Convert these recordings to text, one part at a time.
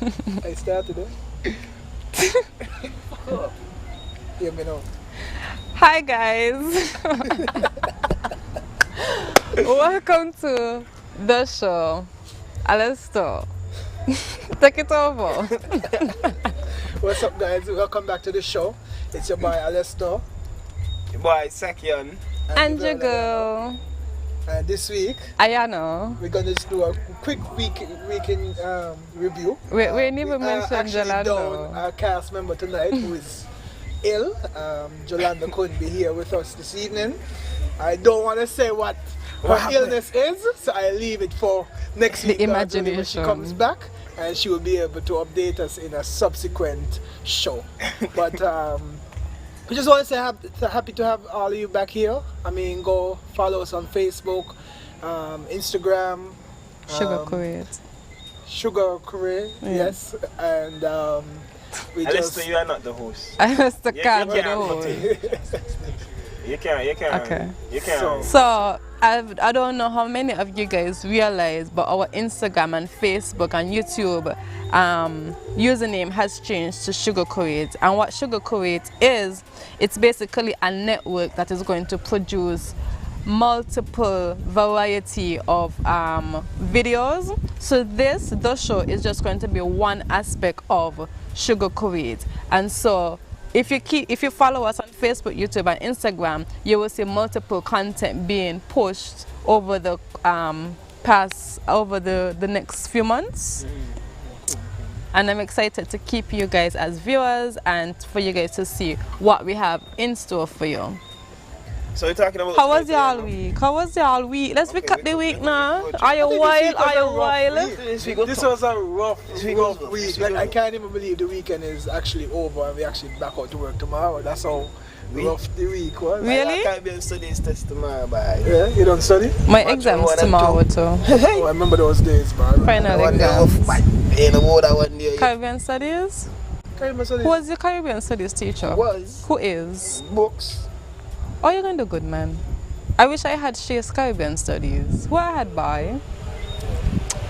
I started it. Hear me now. Hi guys. Welcome to the show. Alistair. Take it over. What's up, guys? Welcome back to the show. It's your boy Alistair. Your boy Sakian. And your girl. And this week, Ayano. we're gonna just do a quick weekend review. We never mentioned Actually down Jolando. our cast member tonight who is ill. Jolanda couldn't be here with us this evening. I don't want to say what her illness is, so I leave it for next week. When she Imagination. comes back, and she will be able to update us in a subsequent show. But we just want to say happy to have all of you back here. I mean, go follow us on Facebook, Instagram, Sugar Kuwait. Sugar Career, yes, and we Alistair, you are not the host. Alistair You can't be the can't host. You can. Okay. You can. So I don't know how many of you guys realize, but our Instagram and Facebook and YouTube username has changed to Sugar Kuwait. And what Sugar Kuwait is, it's basically a network that is going to produce multiple variety of videos. So the show is just going to be one aspect of Sugar Kuwait. And so if you follow us on Facebook, YouTube and Instagram, you will see multiple content being pushed over the the next few months. And I'm excited to keep you guys as viewers and for you guys to see what we have in store for you. So we're talking about. How was y'all week? Let's recap the week now. Are you wild? This was a rough week. Like, I can't even believe the weekend is actually over and we actually back out to work tomorrow. That's how rough the week was. Really? I can't be able to study this test tomorrow, bye. Yeah, you don't study? My exams tomorrow too. Oh, I remember those days, man. Final exams. In the water one day. Caribbean Studies? Caribbean studies? Who was your Caribbean Studies teacher? Was. Who is? Books. Oh, you're going to do good, man. I wish I had Shay's Caribbean Studies. Who I had by?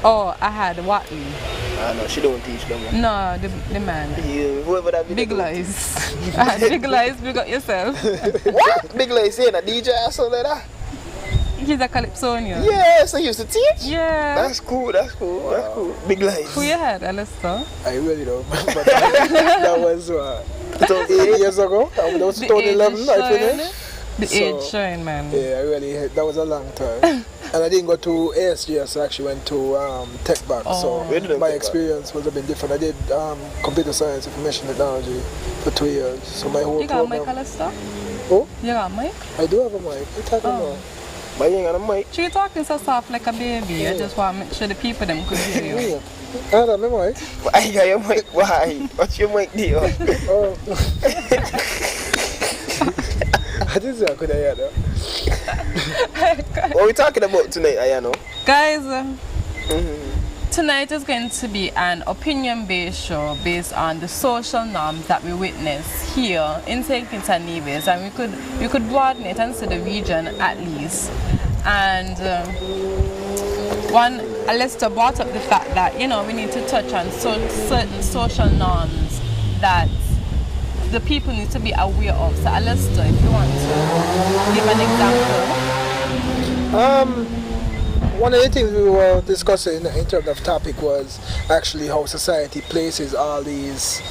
Oh, I had Watley. No, she don't teach them. No, the man. Yeah, whoever that Big Lies. I had Big Lies, big up yourself. What? Big Lies saying a DJ or something like that? He's a Calypsonian. Yes, I used to teach. Yeah. That's cool. Big Lies. Who you had, Alistair? I really don't remember. That was 8 years ago. That was 2011, I finished. The age showing, man. Yeah, that was a long time. And I didn't go to ASGS, I actually went to Tech Back. So my experience was a bit different. I did computer science, information technology for 2 years. So my whole You got a program. mic, Alistair? Oh? You got a mic? I do have a mic. What talking about? But you ain't got a mic. You're talking so soft like a baby. I just want to make sure the people them could hear you. Yeah. I have my mic. Why got your mic? Why? What's your mic deal? Oh. I didn't say I could hear that. What are we talking about tonight, Ayano? Guys, tonight is going to be an opinion-based show based on the social norms that we witness here in St. Kitts and Nevis, and we could broaden it into the region at least. And Alistair brought up the fact that we need to touch on certain social norms that the people need to be aware of. So Alistair, if you want to give an example. One of the things we were discussing in terms of topic was actually how society places all these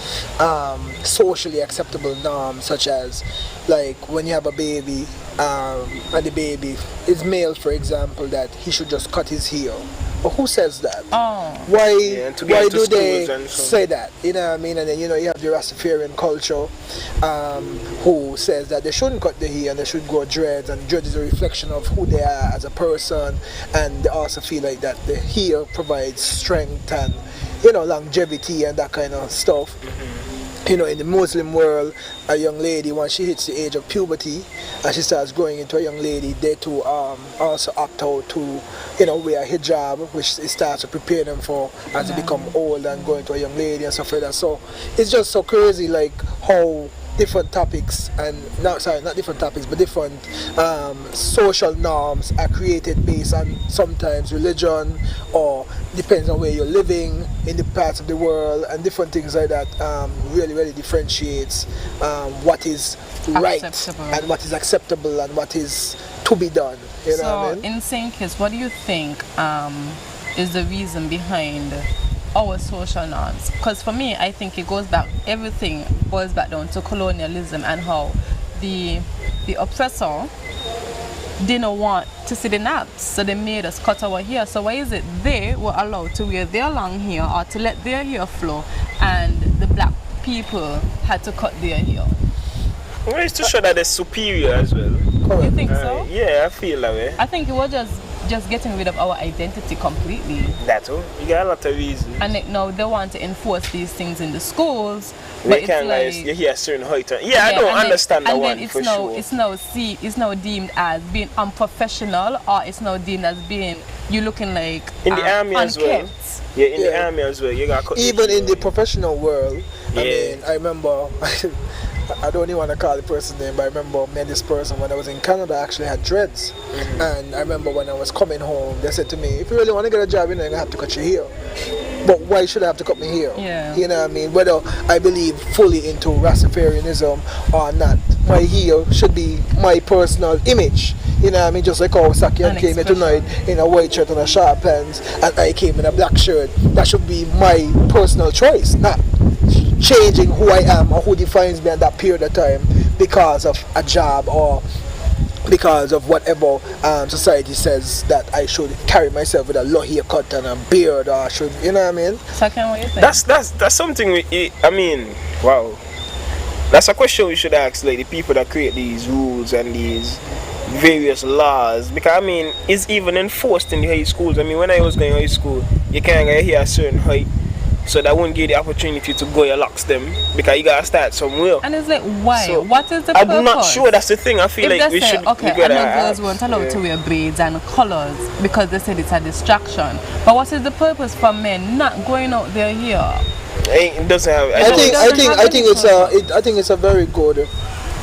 socially acceptable norms, such as like when you have a baby and the baby is male, for example, that he should just cut his hair. But who says that? Oh. Why to do they and say that? You know what I mean? And then you have the Rastafarian culture who says that they shouldn't cut the hair and they should grow dreads, and dreads is a reflection of who they are as a person, and they also feel like that the hair provides strength and longevity and that kind of stuff. In the Muslim world, a young lady, once she hits the age of puberty and she starts growing into a young lady, they too also opt out to wear a hijab, which it starts to prepare them for as they become old and go into a young lady and stuff like that. So it's just so crazy, like how different topics, and not different topics, but different social norms are created based on sometimes religion, or depends on where you're living in the parts of the world, and different things like that. Really differentiates what is right and what is acceptable and what is to be done. You know what I mean? In St. Kitts, what do you think is the reason behind our social norms? Because for me, I think everything boils back down to colonialism and how the oppressor didn't want to see the naps, so they made us cut our hair. So why is it they were allowed to wear their long hair or to let their hair flow, and the black people had to cut their hair? Well, it's to show that they're superior as well. You think so? Yeah, I feel that way. I think it was just getting rid of our identity completely. That's all. You got a lot of reasons. And now they want to enforce these things in the schools. They can't you hear a certain height. Yeah, I don't understand that one for sure. It's now deemed as being unprofessional, or it's now deemed as being you looking like in the army as well. Yeah, in the army as well. You got even in the professional world. I mean, I remember. I don't even want to call the person's name, but I remember I met this person when I was in Canada. I actually had dreads, and I remember when I was coming home, they said to me, "If you really want to get a job, you're gonna have to cut your hair." But why should I have to cut my hair? Yeah. You know what I mean? Whether I believe fully into Rastafarianism or not, my hair should be my personal image. You know what I mean? Just like how Sakian came here tonight in a white shirt and a sharp pants, and I came in a black shirt. That should be my personal choice, not changing who I am or who defines me at that period of time because of a job or because of whatever society says that I should carry myself with a low haircut and a beard, or I should, you know what I mean? Second, what you think? That's something I mean, wow. That's a question we should ask, like the people that create these rules and these various laws, because I mean it's even enforced in the high schools. I mean, when I was going to high school, you can't get here a certain height. So that won't give you the opportunity to go your locks them, because you gotta start somewhere. And it's like, why? So what is the purpose? I'm not sure. That's the thing. I feel like we should. Okay, I know girls weren't allowed to wear braids and colors because they said it's a distraction. But what is the purpose for men not going out there here? It doesn't have. I think it's a very good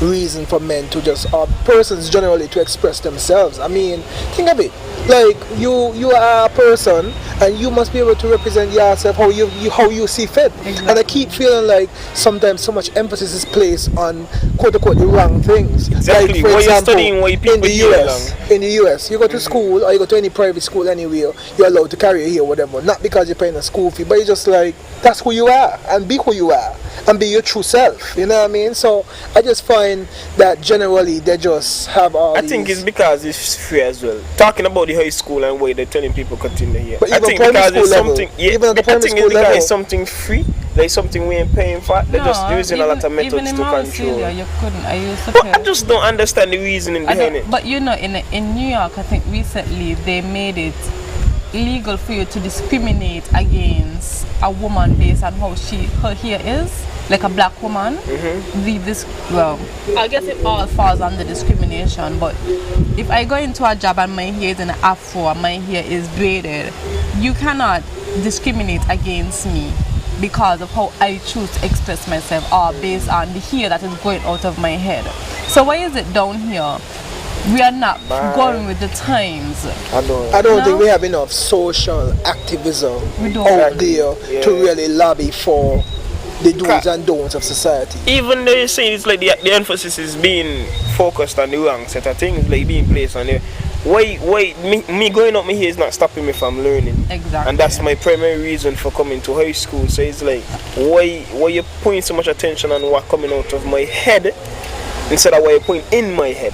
reason for men to just, or persons generally, to express themselves. I mean, think of it. Like you are a person, and you must be able to represent yourself how you see fit. Exactly. And I keep feeling like sometimes so much emphasis is placed on quote unquote the wrong things. Exactly. Like, for example, in the US, you go to school or you go to any private school anywhere, you're allowed to carry your hair, whatever. Not because you're paying a school fee, but it's just like that's who you are, and be who you are, and be your true self. You know what I mean? So I just find that generally they just have all. I think it's because it's free as well. Talking about the high school and why they're telling people continue here. But I think because it's something. Yeah, even at the primary school level, it's something free. Like something we ain't paying for. They're just using a lot of methods to control. You couldn't. I used to but I just don't understand the reasoning behind it. But you know, in New York, I think recently they made it illegal for you to discriminate against a woman based on how her hair is, like a black woman. Well, I guess it all falls under discrimination. But if I go into a job and my hair is in an afro and my hair is braided, you cannot discriminate against me because of how I choose to express myself, or based on the hair that is going out of my head. So why is it down here we are not going with the times? I don't think we have enough social activism out there to really lobby for the do's and don'ts of society. Even though you say it's like the emphasis is being focused on the wrong set of things, like being placed on there. Why me going up my here is not stopping me from learning. Exactly. And that's my primary reason for coming to high school. So it's like, why you putting so much attention on what coming out of my head instead of what you're putting in my head?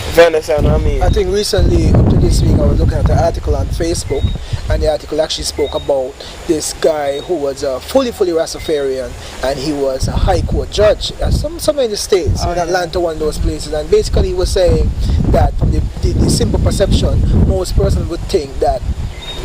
If you understand what I mean? I think recently, up to this week, I was looking at an article on Facebook, and the article actually spoke about this guy who was fully Rastafarian, and he was a high court judge somewhere in the States, in Atlanta, one of those places. And basically he was saying that from the simple perception, most persons would think that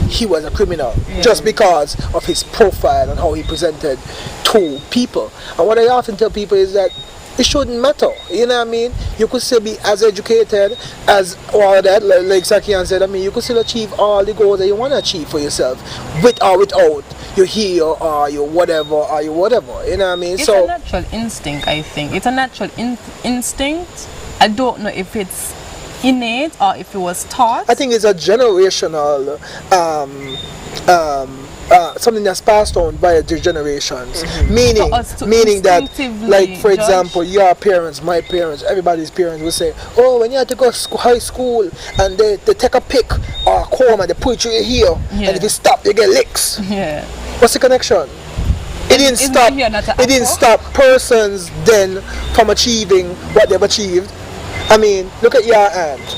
he was a criminal just because of his profile and how he presented to people. And what I often tell people is that it shouldn't matter, you know what I mean? You could still be as educated as all that, like Sakian said. I mean, you could still achieve all the goals that you want to achieve for yourself, with or without you hear or you whatever or you whatever. You know what I mean? It's a natural instinct, I think. It's a natural instinct. I don't know if it's innate or if it was taught. I think it's a generational something that's passed on by the generations. Meaning that, like for example, your parents, my parents, everybody's parents will say, oh, when you have to go to high school and they take a pick or a comb and they put you here, and if you stop, you get licks. Yeah. What's the connection? It didn't stop. It didn't stop persons then from achieving what they've achieved. I mean, look at your aunt.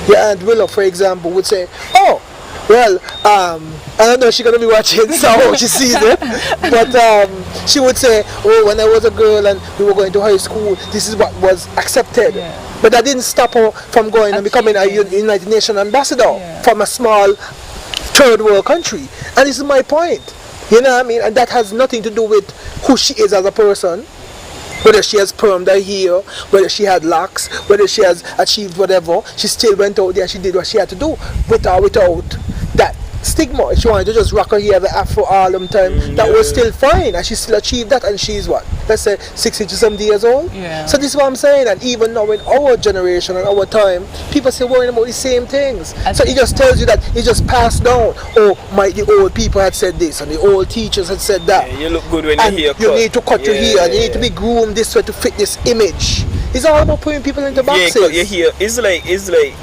Your aunt Willow, for example, would say, oh, well, I don't know if she's going to be watching, so I hope she sees it. But she would say, oh, when I was a girl and we were going to high school, this is what was accepted. Yeah. But that didn't stop her from going and becoming a United Nations ambassador from a small third world country. And this is my point. You know what I mean? And that has nothing to do with who she is as a person. Whether she has permed her hair, whether she had locks, whether she has achieved whatever, she still went out there and she did what she had to do with or without that stigma. If she wanted to just rock her hair the afro all the time, that was still fine, and she still achieved that, and she's what? Let's say 60 to 70 years old? Yeah. So this is what I'm saying, and even now in our generation and our time, people still worrying about the same things. So it just tells you that it just passed down. Oh, the old people had said this, and the old teachers had said that. Yeah, you look good when and your hair you need to cut your hair, and you need to be groomed this way to fit this image. It's all about putting people into boxes. Yeah, your hair, it's like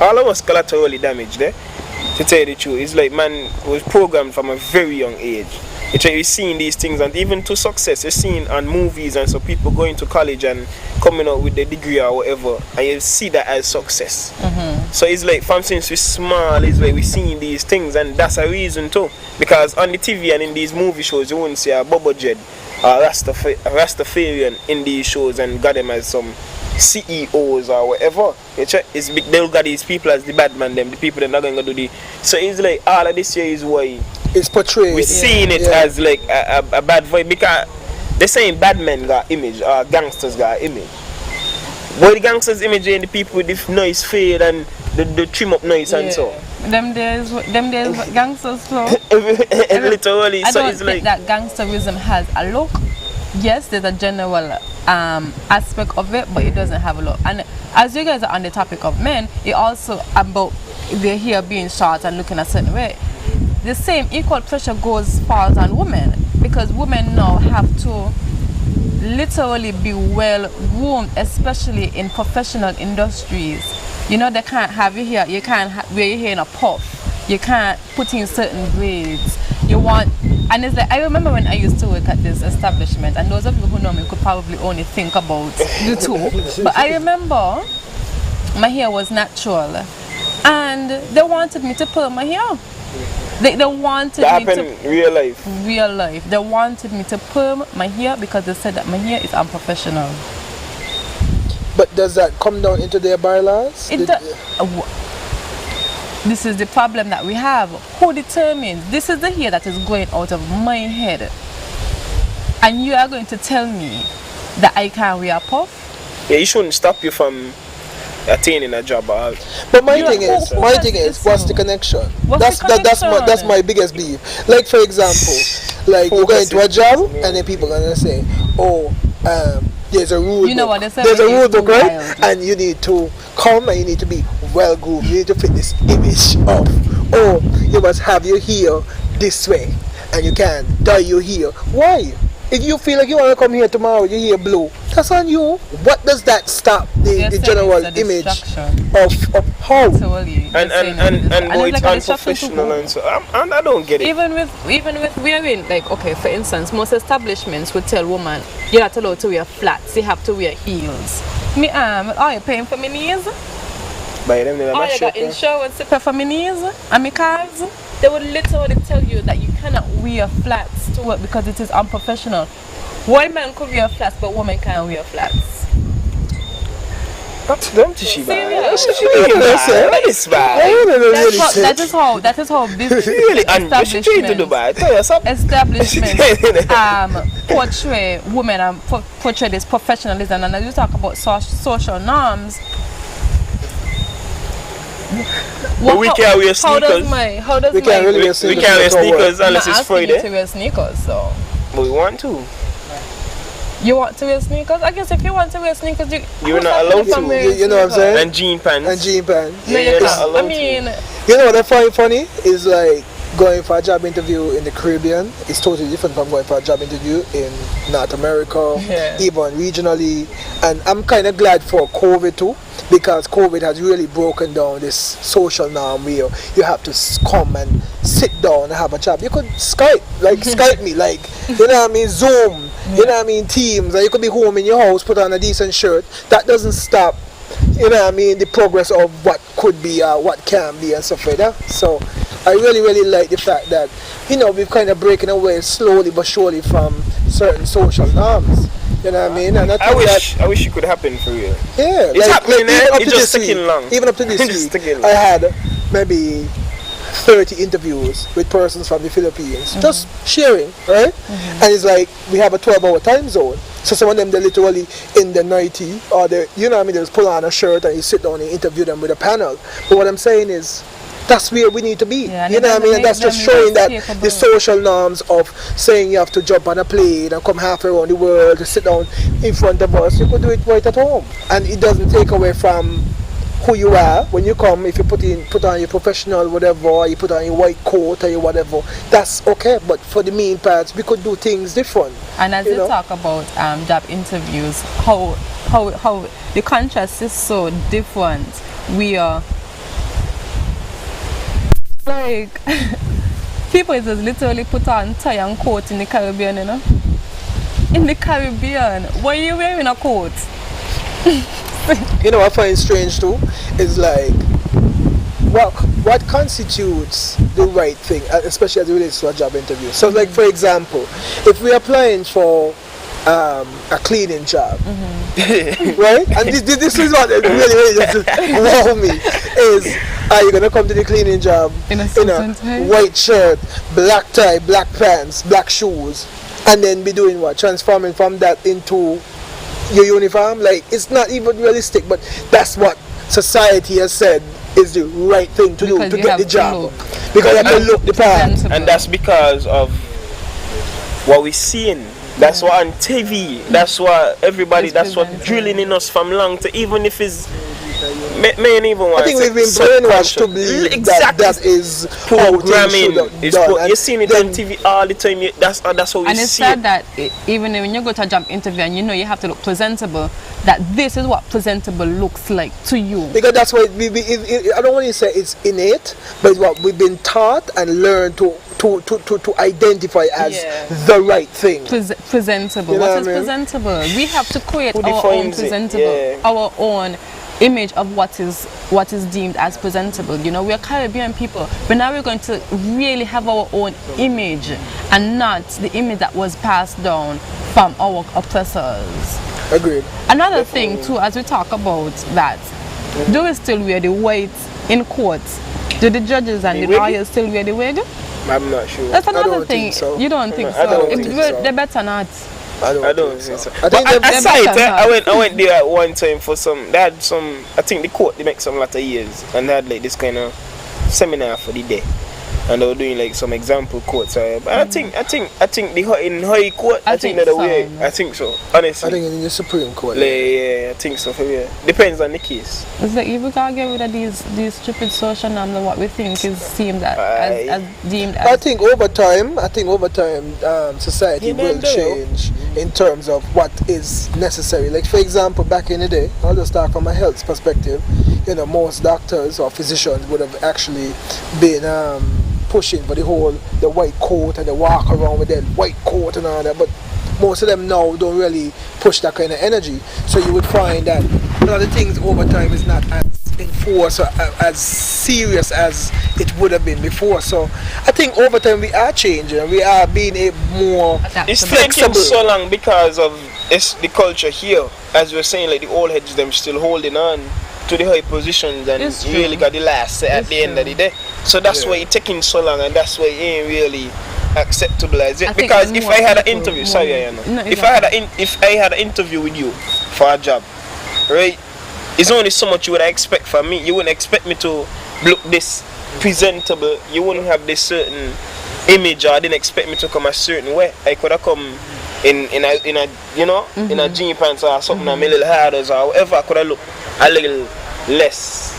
all of us collaterally damaged there. To tell you the truth, it's like man was programmed from a very young age. You're seeing these things, and even to success, you're seeing on movies and so people going to college and coming out with their degree or whatever, and you see that as success. So it's like from since we're small, it's like we're seeing these things, and that's a reason too. Because on the TV and in these movie shows, you won't see a Bobo Jed or a Rastafarian in these shows and got them as some CEOs or whatever. They'll got these people as the bad man, them the people that are not going to do the. So it's like all of this here is why it's portrayed. We're seeing it as like a bad vibe, because they're saying bad men got image or gangsters got image. Why the gangsters image and the people with the nice fade and the trim up nice and so. Them days gangsters so. Literally, I so don't it's think like that gangsterism has a look. Yes, there's a general aspect of it, but it doesn't have a look. And as you guys are on the topic of men, it also about their hair being short and looking a certain way. The same equal pressure falls on women, because women now have to literally be well groomed, especially in professional industries. You know, they can't have your hair, you can't wear your hair in a puff, you can't put in certain braids. You want, and it's like, I remember when I used to work at this establishment, and those of you who know me could probably only think about the two, but I remember my hair was natural, and they wanted me to perm my hair. They wanted that me to happened in real life. They wanted me to perm my hair because they said that my hair is unprofessional. But does that come down into their bylaws? This is the problem that we have. Who determines? This is the hair that is going out of my head, and you are going to tell me that I can't wear a puff? Yeah, it shouldn't stop you from attaining a job. But my thing is, what's the connection? That's my biggest beef. Like for example, like you go into a job and then people are gonna say, oh, there's a rule. You know book. what they say? There's a rule book, right? And you need to come and you need to be well groomed. You need to fit this image of, oh, you must have your hair this way, and you can't dye your hair. Why? If you feel like you want to come here tomorrow, your hair blue, that's on you. What does that stop the general image of how? And boy, it's unprofessional and so. And I don't get it. Even with wearing, like, okay, for instance, most establishments would tell women you're not allowed to wear flats. You have to wear heels. Are you paying for my knees? By them, they you got insurance to pay for my knees and my cars. They would literally tell you that you cannot wear flats to work because it is unprofessional. One man could wear flats, but women can't wear flats. That's them to she That is how business establishments portray women and portray this professionalism. And as you talk about social norms, But we can't wear sneakers. We can't really wear sneakers. We can't wear sneakers unless it's Friday. To wear sneakers, so. But we want to. You want to wear sneakers? I guess if you want to wear sneakers, you're not allowed to. You know what I'm saying? And jean pants. No, you're not allowed to. You know what I find funny is like going for a job interview in the Caribbean is totally different from going for a job interview in North America, even regionally. And I'm kind of glad for COVID too, because COVID has really broken down this social norm where you have to come and sit down and have a job. You could Skype, Skype me, you know what I mean, Zoom, you know what I mean, Teams, and you could be home in your house, put on a decent shirt. That doesn't stop, you know what I mean, the progress of what could be, what can be and stuff like that. So I really like the fact that, you know, we've kind of breaking away slowly but surely from certain social norms. You know what I mean? And I wish it could happen for real. Yeah, it's happening. It's just taking long. Even up to this week, I had maybe 30 interviews with persons from the Philippines, just sharing, right? And it's like we have a 12-hour time zone. So some of them, they're literally in the 90, or they, you know what I mean, they just pull on a shirt and you sit down and interview them with a panel. But what I'm saying is, that's where we need to be. Yeah, you know what I mean? And that's just showing that the social norms of saying you have to jump on a plane and come halfway around the world to sit down in front of us, you could do it right at home. And it doesn't take away from who you are when you come. If you put on your professional whatever, or you put on your white coat or your whatever, that's okay. But for the mean parts, we could do things different. And as you talk about job interviews, how the contrast is so different. We are like people just literally put on tie and coat in the Caribbean, you know. In the Caribbean, why are you wearing a coat? You know what I find strange too is like what constitutes the right thing, especially as it relates to a job interview. So like for example, if we're applying for a cleaning job, right? And this is what really just wow me is, are you gonna come to the cleaning job in a white shirt, black tie, black pants, black shoes, and then be doing what? Transforming from that into your uniform? Like, it's not even realistic, but that's what society has said is the right thing to do to get the job. Because you have to look the part. And that's because of what we're seeing. That's what on TV, that's what everybody, that's what drilling in us from long to, even if it's I think we've been brainwashed to believe that is programming. You're seeing it on TV all the time. That's how we see it. And it's said that even when you go to a job interview and you know you have to look presentable, that this is what presentable looks like to you. Because that's what I don't want to say it's innate, but it's what we've been taught and learned to identify as the right thing. Presentable. What is presentable? We have to create our own presentable, our own image of what is deemed as presentable. You know, we are Caribbean people, but now we're going to really have our own image and not the image that was passed down from our oppressors. Agreed. Another thing too, as we talk about that, do we still wear the white in courts? Do the judges and the lawyers still wear the wig? I'm not sure. That's another thing. So. You don't think so? I don't think so. They better not. I don't think so. I went there at one time for some. They had some. I think the court they make some lot of years, and they had like this kind of seminar for the day, and they were doing like some example quotes. But I think in high court, I think that the way. I think so. Honestly, I think in the Supreme Court. I think so. Yeah. Depends on the case. It's like if we can't get rid of these stupid social norms and what we think is deemed as deemed as. I think over time, society will change in terms of what is necessary. Like for example, back in the day, I'll just start from a health perspective. You know, most doctors or physicians would have actually been pushing for the white coat and the walk around with that white coat and all that. But most of them now don't really push that kind of energy. So you would find that a lot of things over time is not as enforced or as serious as it would have been before. So I think over time we are changing. We are being more it's taking so long because of the culture here. As we were saying, like the old heads, them still holding on to the high positions and you really got the last say at the end of the day. So that's why it's taking so long, and that's why it ain't really acceptable as it. Because if I had an interview, if I had an interview with you for a job, right? it's only so much you would expect from me. You wouldn't expect me to look this presentable. You wouldn't have this certain image, or didn't expect me to come a certain way. I could have come in a you know, in a jean pants or something, a little harder or whatever. I could have looked a little less.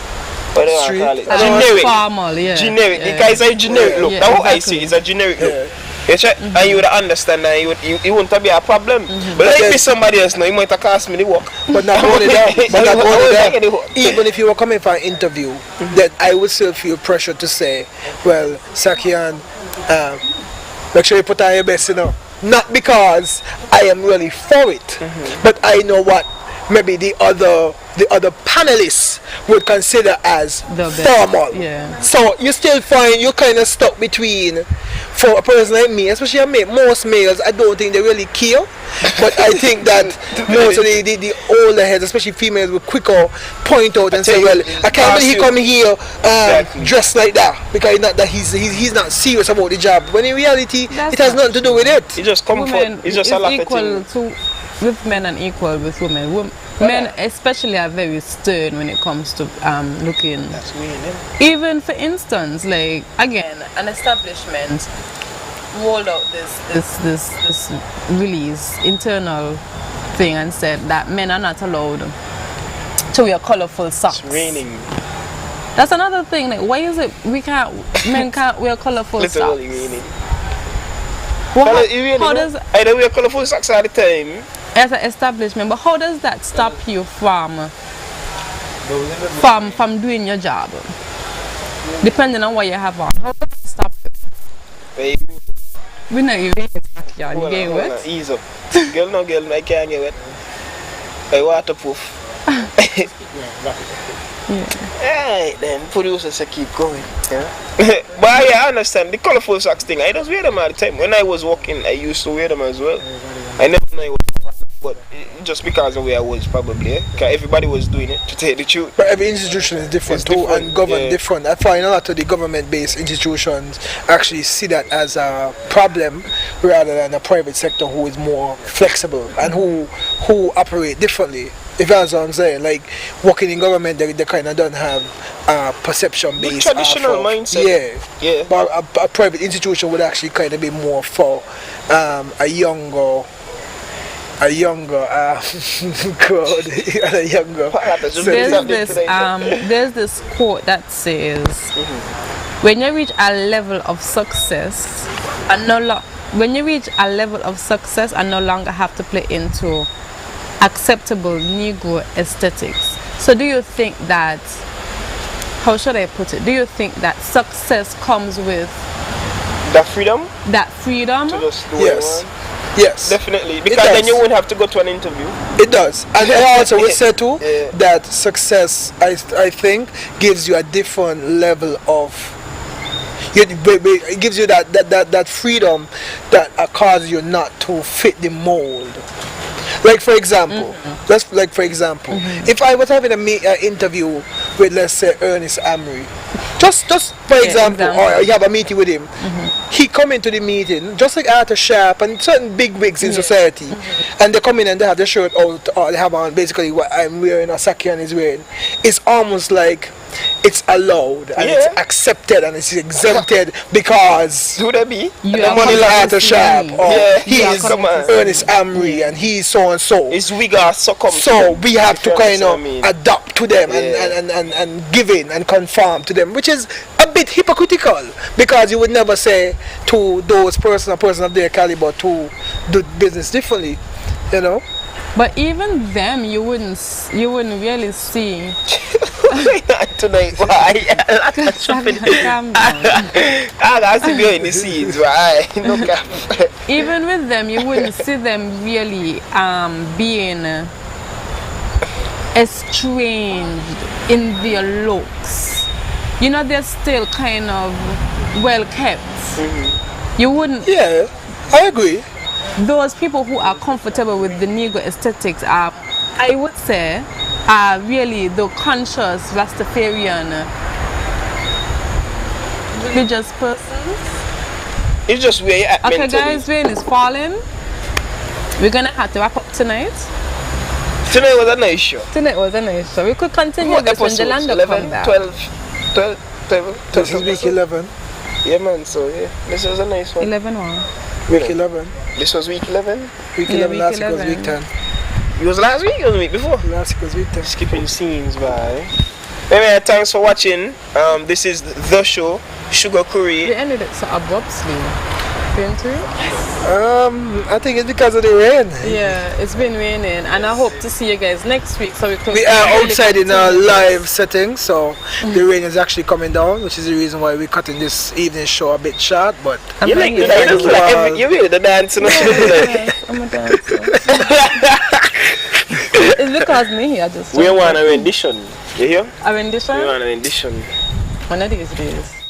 What do I call it? Generic. Formal, yeah. Generic. Yeah. The guy's a generic look. Yeah, That's what I exactly. see. It's a generic look. You check? And you would understand that it wouldn't be a problem. But like if somebody else now, you might have cost me the work. But not only that, even if you were coming for an interview, that I would still feel pressure to say, well, Sakian, make sure you put on your best, you know. Not because I am really for it, but I know what maybe the other panelists would consider as formal. Yeah. So you still find you're kind of stuck between, for a person like me, especially most males, I don't think they really care. But I think that most of the older heads, especially females, will quicker point out and say, well, I can't believe he come here dressed like that, because he's not serious about the job. When in reality, it has nothing to do with it. It just comfort. It's just a lot of things. With men and equal with women. Men especially are very stern when it comes to looking. That's weird, yeah. Even for instance, like again, an establishment rolled out this release, internal thing, and said that men are not allowed to wear colorful socks. It's raining. That's another thing. Like, why is it men can't wear colorful socks? Literally raining. Well, how does I don't wear colorful socks all the time. As an establishment, but how does that stop you from doing your job? Depending on what you have on, how does it stop you? Baby. We know you ain't backyard. You get wet. Ease up. Girl, I can't get wet. I waterproof. Alright then, producers say keep going. Yeah. But yeah, I understand the colorful socks thing. I just wear them all the time. When I was working, I used to wear them as well. I never know it was, but just because of where I was probably, because everybody was doing it, to tell the truth. But every institution is different too, and governed different. I find a lot of the government-based institutions actually see that as a problem rather than a private sector who is more flexible and who operate differently. If that's what I'm saying, like working in government, they kind of don't have perception-based traditional mindset. Yeah. But a private institution would actually kind of be more for a younger crowd, a younger. There's this quote that says, when you reach a level of success, and no longer have to play into acceptable Negro aesthetics. So do you think that, how should I put it, do you think that success comes with that freedom? To just do Yes. Definitely. Because then you won't have to go to an interview. It does. And I also would say too that success, I think, gives you a different level of, it gives you that freedom that causes you not to fit the mold. Like for example, if I was having an interview with, let's say, Ernest Amory, just for example, or you have a meeting with him, he come into the meeting just like Arthur Sharp and certain big wigs in society, and they come in and they have their shirt out, or they have on basically what I'm wearing or Sakian is wearing. It's almost like it's allowed and it's accepted and it's exempted because who that be? The money like Arthur Sharp, or he is Ernest Amory and he's so and so. It's we got succumb. So we have to kind of adapt to them and give in and conform to them, which is a bit hypocritical, because you would never say to those person of their caliber to do business differently, you know. But even them, you wouldn't really see. Tonight, why? I got to be in the scenes, why? Even with them, you wouldn't see them really being estranged in their looks. You know, they're still kind of well kept. You wouldn't. Yeah, I agree. Those people who are comfortable with the Negro aesthetics are, I would say, are really the conscious Rastafarian religious persons. It's just where you're at mentally. mentally. Guys, rain is falling. We're gonna have to wrap up tonight. Tonight was a nice show. Tonight was a nice show. We could continue What this when episodes? Jelanda 11, come back. 12. This is week 11. Yeah, man, so yeah. This was a nice one. 11 one. Week 11. This was week 11? Week Yeah, 11, week last week was 11. week 10. It was last week or the week before? Last week was week 10. Skipping scenes, bye. Anyway, thanks for watching. This is the show, Sugar Curry. We ended it so abruptly. Didn't we? I think it's because of the rain. Yeah, it's been raining, and I hope to see you guys next week. So we could. We are really outside in a continue live this. setting, so the rain is actually coming down, which is the reason why we're cutting this evening show a bit short. But You like the Yeah. dance? Like you really the dance and shit. Yes, I'm a dancer. It's because me here just. We want a rendition. You hear? A rendition. We want a rendition. One of these days.